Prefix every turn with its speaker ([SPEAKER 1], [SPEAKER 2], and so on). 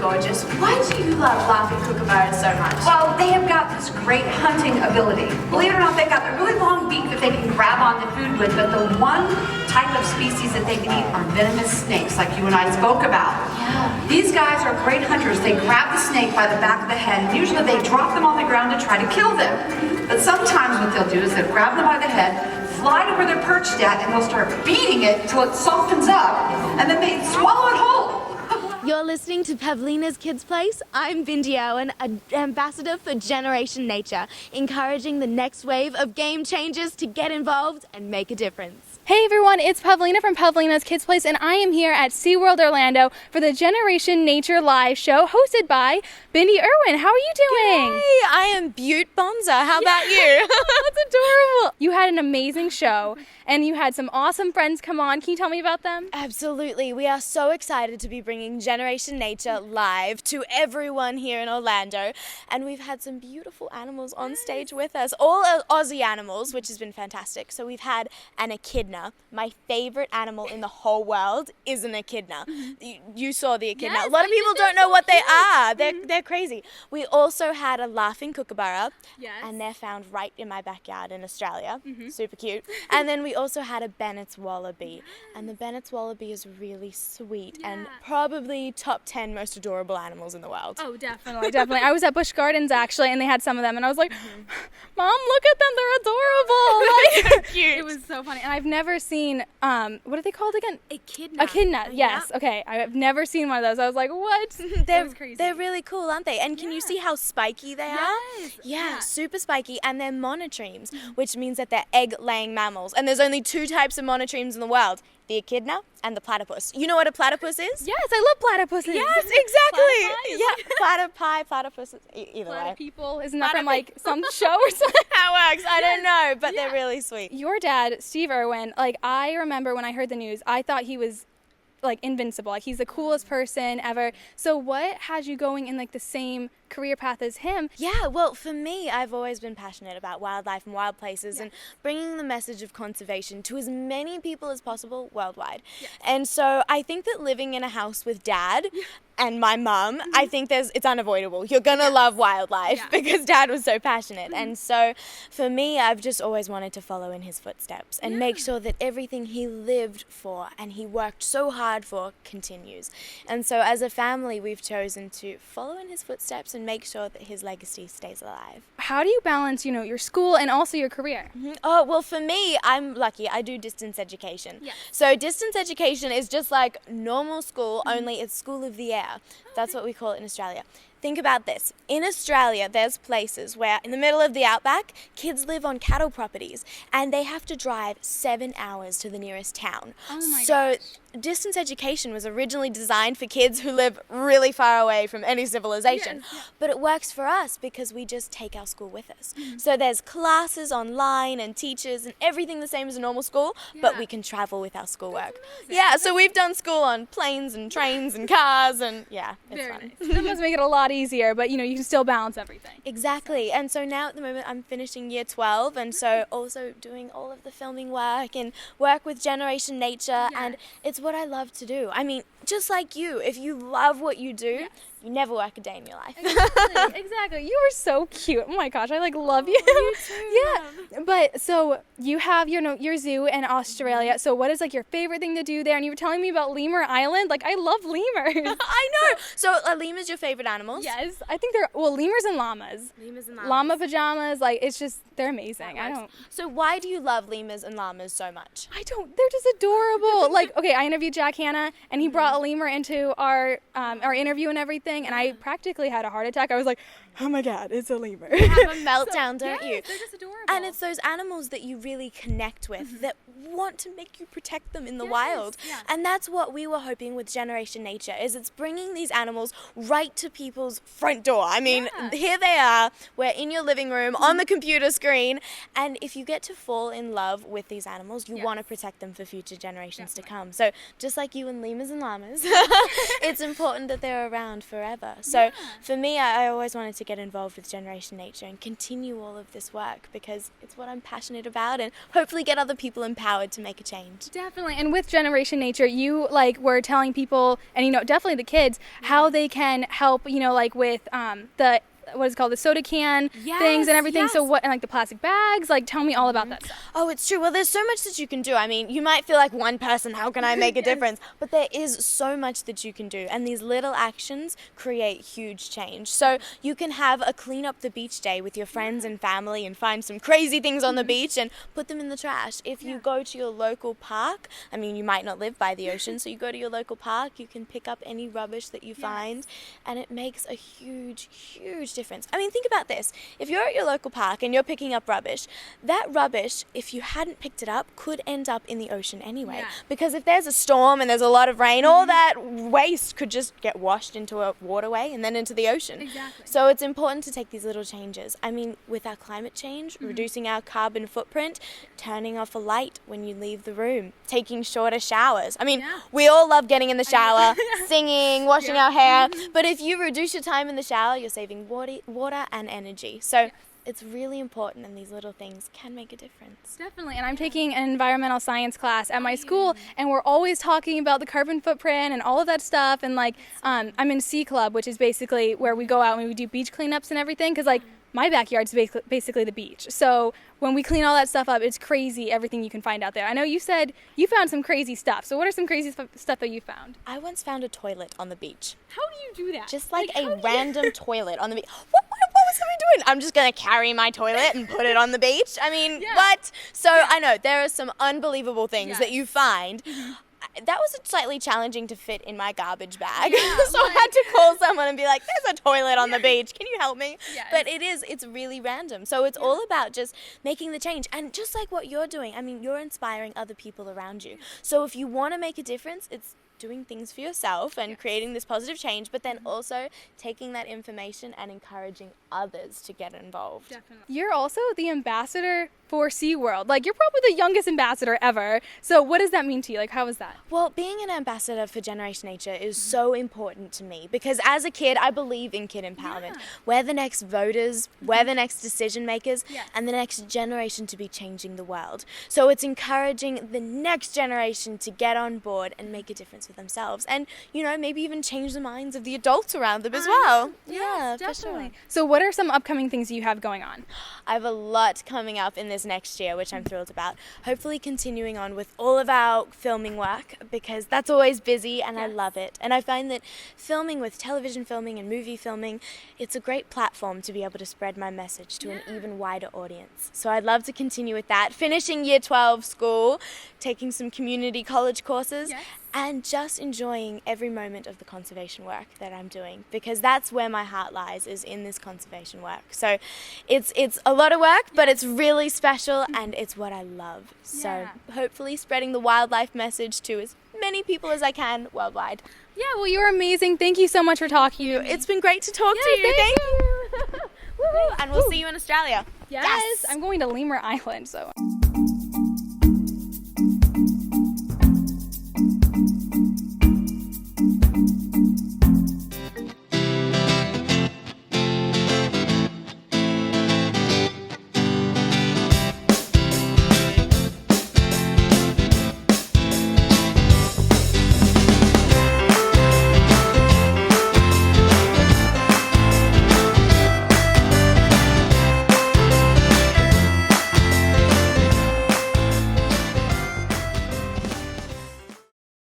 [SPEAKER 1] gorgeous. Why do you love laughing kookaburras so much? Well, they have got this great hunting ability. Believe it or not, they've got a really long beak that they can grab on the food with, but the one type of species that they can eat are venomous snakes, like you and I spoke about. Yeah. These guys are great hunters. They grab the snake by the back of the head, and usually they drop them on the ground to try to kill them. But sometimes what they'll do is they'll grab them by the head, fly to where they're perched at, and they'll start beating it till it softens up, and then they swallow it whole.
[SPEAKER 2] You're listening to Pavlina's Kids Place. I'm Bindi IRWIN, an ambassador for Generation Nature, encouraging the next wave of game changers to get involved and make a difference.
[SPEAKER 3] Hey everyone, it's Pavlina from Pavlina's Kids Place, and I am here at Seaworld Orlando for the Generation Nature Live show hosted by Bindi IRWIN. How are you doing?
[SPEAKER 2] Hey, I am Butte Bonza. How about you?
[SPEAKER 3] That's adorable. You had an amazing show, and you had some awesome friends come on. Can you tell me about them?
[SPEAKER 2] Absolutely. We are so excited to be bringing Generation Nature live to everyone here in Orlando, and we've had some beautiful animals on stage with us, all Aussie animals, which has been fantastic. So we've had an echidna. My favorite animal in the whole world is an echidna. You saw the echidna.
[SPEAKER 3] Yes,
[SPEAKER 2] a lot of people don't know what they are. They're crazy. We also had a laughing kookaburra, and they're found right in my backyard in Australia. Super cute. And then we also had a Bennett's Wallaby, and the Bennett's Wallaby is really sweet and probably top 10 most adorable animals in the world.
[SPEAKER 3] Oh, definitely, definitely. I was at Busch Gardens actually, and they had some of them, and I was like, Mom, look at them, they're adorable. Like,
[SPEAKER 2] So cute.
[SPEAKER 3] It was so funny, and I've never seen, what are they called again?
[SPEAKER 2] Echidna.
[SPEAKER 3] Echidna, yes. Okay, I've never seen one of those. I was like, what? That was crazy.
[SPEAKER 2] They're really cool, aren't they? And can you see how spiky they are? Yeah, super spiky. And they're monotremes, which means that they're egg-laying mammals. And there's only two types of monotremes in the world, the echidna and the platypus. You know what a platypus is?
[SPEAKER 3] Yes, I love platypuses.
[SPEAKER 2] Yes, exactly.
[SPEAKER 3] Platypi?
[SPEAKER 2] Yeah, platypi, platypus, either way.
[SPEAKER 3] Platypeople, isn't that from like some show or something?
[SPEAKER 2] How it works, I don't know, but they're really sweet.
[SPEAKER 3] Your dad, Steve IRWIN, like I remember when I heard the news, I thought he was like invincible. Like he's the coolest person ever. So what had you going in like the same career path as him?
[SPEAKER 2] Yeah, well, for me, I've always been passionate about wildlife and wild places and bringing the message of conservation to as many people as possible worldwide. And so I think that living in a house with Dad and my mum, I think it's unavoidable. You're gonna love wildlife because Dad was so passionate. And so for me, I've just always wanted to follow in his footsteps and make sure that everything he lived for and he worked so hard for continues. And so as a family, we've chosen to follow in his footsteps and make sure that his legacy stays alive.
[SPEAKER 3] How do you balance, you know, your school and also your career?
[SPEAKER 2] Oh, well, for me, I'm lucky. I do distance education. So distance education is just like normal school, only it's school of the air. That's what we call it in Australia. Think about this. In Australia, there's places where in the middle of the outback, kids live on cattle properties and they have to drive 7 hours to the nearest town.
[SPEAKER 3] Oh my
[SPEAKER 2] so
[SPEAKER 3] gosh.
[SPEAKER 2] Distance education was originally designed for kids who live really far away from any civilization. But it works for us because we just take our school with us. So there's classes online and teachers and everything the same as a normal school, but we can travel with our schoolwork. Yeah, so we've done school on planes and trains and cars and it's fun.
[SPEAKER 3] Nice. That must make it a lot easier, but you know, you can still balance everything.
[SPEAKER 2] Exactly. And so now at the moment I'm finishing year 12 and so also doing all of the filming work and work with Generation Nature and it's what I love to do. I mean, just like you, if you love what you do, you never work a day in your life.
[SPEAKER 3] Exactly. You were so cute. Oh my gosh, I like love you.
[SPEAKER 2] You too,
[SPEAKER 3] But so you have, you know, your zoo in Australia. So what is like your favorite thing to do there? And you were telling me about Lemur Island. Like I love lemurs.
[SPEAKER 2] I know. So are lemurs your favorite animals?
[SPEAKER 3] Yes, I think they're lemurs and llamas.
[SPEAKER 2] Lemurs and llamas.
[SPEAKER 3] Llama pajamas, like it's just they're amazing. I don't.
[SPEAKER 2] So why do you love lemurs and llamas so much?
[SPEAKER 3] I don't. They're just adorable. Like okay, I interviewed Jack Hanna, and he brought a lemur into our interview and everything. And I practically had a heart attack. I was like, oh my God, it's a lemur.
[SPEAKER 2] You have a meltdown, don't you?
[SPEAKER 3] They're just adorable.
[SPEAKER 2] And it's those animals that you really connect with that want to make you protect them in the wild. And that's what we were hoping with Generation Nature, is it's bringing these animals right to people's front door. I mean, here they are, we're in your living room, on the computer screen, and if you get to fall in love with these animals, you want to protect them for future generations to come. So just like you and lemurs and llamas, it's important that they're around forever. So for me, I always wanted to get involved with Generation Nature and continue all of this work because it's what I'm passionate about, and hopefully get other people empowered to make a change.
[SPEAKER 3] Definitely. And with Generation Nature, you were telling people, and definitely the kids, how they can help, with the what is it called, the soda can things and everything.
[SPEAKER 2] Yes.
[SPEAKER 3] So what, and the plastic bags, tell me all about that stuff.
[SPEAKER 2] Oh, it's true. Well, there's so much that you can do. I mean, you might feel like one person, how can I make a difference? But there is so much that you can do, and these little actions create huge change. So you can have a clean up the beach day with your friends and family and find some crazy things on the beach and put them in the trash. If you go to your local park, I mean, you might not live by the ocean, so you go to your local park, you can pick up any rubbish that you find, and it makes a huge, huge difference. I mean, think about this. If you're at your local park and you're picking up rubbish, that rubbish, if you hadn't picked it up, could end up in the ocean anyway.
[SPEAKER 3] Yeah.
[SPEAKER 2] Because if there's a storm and there's a lot of rain, all that waste could just get washed into a waterway and then into the ocean.
[SPEAKER 3] Exactly.
[SPEAKER 2] So it's important to take these little changes. I mean, with our climate change, reducing our carbon footprint, turning off a light when you leave the room, taking shorter showers. I mean, we all love getting in the shower, singing, washing our hair, but if you reduce your time in the shower, you're saving water and energy. So it's really important, and these little things can make a difference.
[SPEAKER 3] Definitely. And I'm taking an environmental science class at my school, and we're always talking about the carbon footprint and all of that stuff. And I'm in Sea Club, which is basically where we go out and we do beach cleanups and everything, because my backyard's basically the beach. So when we clean all that stuff up, it's crazy everything you can find out there. I know you said you found some crazy stuff. So what are some crazy stuff that you found?
[SPEAKER 2] I once found a toilet on the beach.
[SPEAKER 3] How do you do that?
[SPEAKER 2] Just a random toilet on the beach. What was somebody doing? I'm just going to carry my toilet and put it on the beach? I mean, what? So I know there are some unbelievable things that you find. That was slightly challenging to fit in my garbage bag. So I had to call someone and be like, there's a toilet on the beach. Can you help me?
[SPEAKER 3] Yes.
[SPEAKER 2] But it's really random. So it's all about just making the change. And just like what you're doing, I mean, you're inspiring other people around you. So if you want to make a difference, it's doing things for yourself and creating this positive change, but then also taking that information and encouraging others to get involved.
[SPEAKER 3] Definitely. You're also the ambassador for Seaworld. You're probably the youngest ambassador ever. So what does that mean to you? How is that?
[SPEAKER 2] Well, being an ambassador for Generation Nature is so important to me because as a kid, I believe in kid empowerment. We're the next voters, we're the next decision makers, and the next generation to be changing the world. So it's encouraging the next generation to get on board and make a difference for themselves and, maybe even change the minds of the adults around them as well.
[SPEAKER 3] Yes,
[SPEAKER 2] for
[SPEAKER 3] definitely.
[SPEAKER 2] sure.
[SPEAKER 3] So what are some upcoming things you have going on?
[SPEAKER 2] I have a lot coming up in this next year, which I'm thrilled about. Hopefully continuing on with all of our filming work because that's always busy and I love it. And I find that filming with television filming and movie filming, it's a great platform to be able to spread my message to an even wider audience. So I'd love to continue with that, finishing year 12 school, taking some community college courses, and just enjoying every moment of the conservation work that I'm doing because that's where my heart lies, is in this conservation work. So it's a lot of work, but it's really special and it's what I love. So hopefully spreading the wildlife message to as many people as I can worldwide.
[SPEAKER 3] Yeah, well, you're amazing. Thank you so much for talking to me.
[SPEAKER 2] It's been great to talk to you. Thank you. And we'll see you in Australia.
[SPEAKER 3] Yes. I'm going to Lemur Island, so...